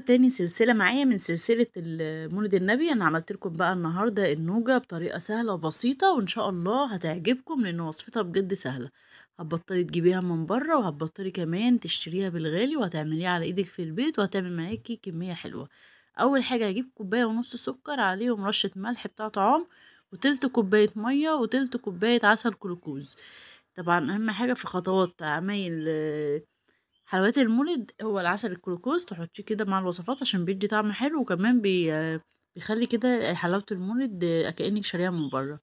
تاني سلسلة معايا من سلسلة مولد النبي. أنا عملت لكم بقى النهاردة النوجة بطريقة سهلة وبسيطة وإن شاء الله هتعجبكم لأن وصفتها بجد سهلة. هتبطلي تجيبيها من بره وهتبطلي كمان تشتريها بالغالي وهتعمليها على ايدك في البيت وهتعمل معاكي كمية حلوة. أول حاجة هجيب كوباية ونص سكر عليهم رشة ملح بتاع طعام وتلت كوباية مية وتلت كوباية عسل كلوكوز. طبعا أهم حاجة في خطوات عمايل حلويات المولد هو العسل الكلوكوز تحطيه كده مع الوصفات عشان بيدي طعم حلو وكمان بيخلي كده حلاوة المولد كأنك شاريها من بره.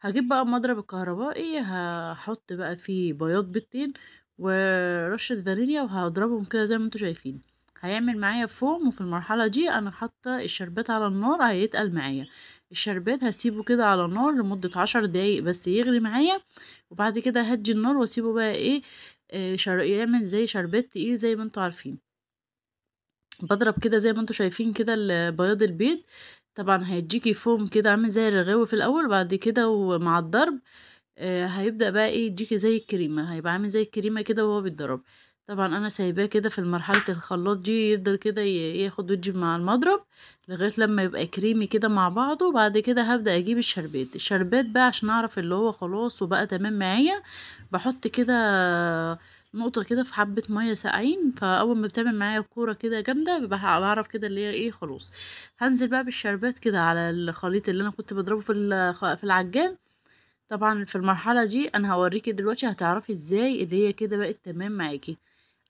هجيب بقى مضرب الكهربائي هحط بقى فيه بياض بيضتين ورشة فانيليا وهضربهم كده زي ما انتوا شايفين. هيعمل معايا فوم وفي المرحلة دي انا حاطة الشربات على النار هيتقل معايا. الشربات هسيبه كده على النار لمدة 10 دقايق بس يغلي معايا. وبعد كده هدي النار واسيبه بقى ايه يعمل زي شربات تقيل زي ما انتوا عارفين. باضرب كده زي ما انتوا شايفين كده بياض البيض. طبعا هيديكي فوم كده عامل زي الرغاوي في الاول وبعد كده ومع الضرب هيبدأ بقى ايه يديكي زي الكريمة هيبقى عامل زي الكريمة كده وهو بيتضرب. طبعا انا سايباه كده في مرحلة الخلاط دي يفضل كده ياخد ويدي مع المضرب لغاية لما يبقى كريمي كده مع بعضه وبعد كده هبدأ اجيب الشربات بقى عشان اعرف اللي هو خلاص وبقى تمام معايا. بحط كده نقطة كده في حبة مية ساقعين فأول ما بتعمل معايا كورة كده جامدة بعرف كده اللي هي ايه خلاص. هنزل بقى بالشربات كده على الخليط اللي انا كنت بضربه في العجان. طبعا في المرحلة دي انا هوريكي دلوقتي هتعرفي ازاي اللي هي كده بقت تمام معاكي.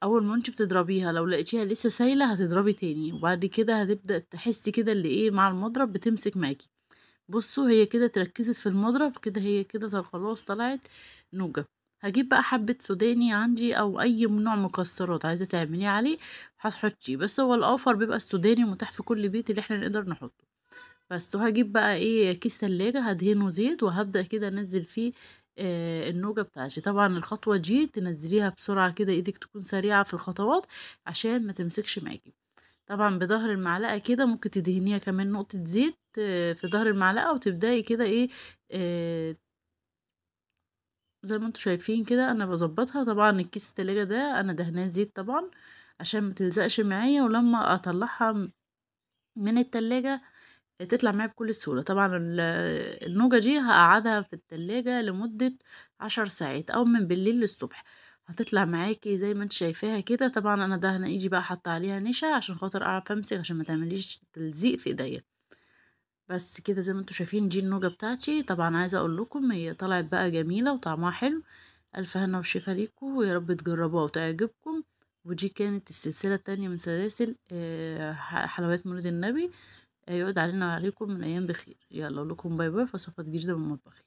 اول ما انت بتضربيها لو لقيتيها لسه سايلة هتضربي تاني وبعد كده هتبدأ تحسي كده اللي ايه مع المضرب بتمسك معاكي. بصوا هي كده تركزت في المضرب كده هي كده خلاص طلعت نوجة. هجيب بقى حبة سوداني عندي او اي نوع مكسرات عايزة تعمليه عليه هتحطيه بس هو الاوفر بيبقى السوداني متاح في كل بيت اللي احنا نقدر نحطه. بس وهجيب بقى ايه كيس تلاجة هدهنه زيت وهبدأ كده انزل فيه النوجة بتاعتي. طبعا الخطوة دي تنزليها بسرعة كده ايدك تكون سريعة في الخطوات عشان ما تمسكش معاكي. طبعا بظهر المعلقة كده ممكن تدهنيها كمان نقطة زيت في ظهر المعلقة وتبدأي كده ايه آه، زي ما انتوا شايفين كده انا بظبطها. طبعا الكيس التلاجة ده انا دهناه زيت طبعا عشان ما تلزقش معايا ولما اطلعها من التلاجة تطلع معايا بكل سهولة. طبعا النوجة دي هقعدها في التلاجة لمدة 10 ساعات او من بالليل للصبح. هتطلع معاكي زي ما انت شايفاها كده. طبعا انا دهنه ايدي بقى حاطه عليها نشا عشان خاطر اعرف امسك عشان ما تعمليش تلزيق في ايديا. بس كده زي ما انتوا شايفين دي النوجة بتاعتي. طبعا عايزة اقول لكم هي طلعت بقى جميلة وطعمها حلو. الف هنا وشفا ليكم ويا رب تجربوها وتعجبكم. ودي كانت السلسلة التانية من سلاسل حلويات مولد النبي. يعود علينا وعليكم من ايام بخير. يلا اقول لكم باي باي في وصفات جديدة من مطبخي.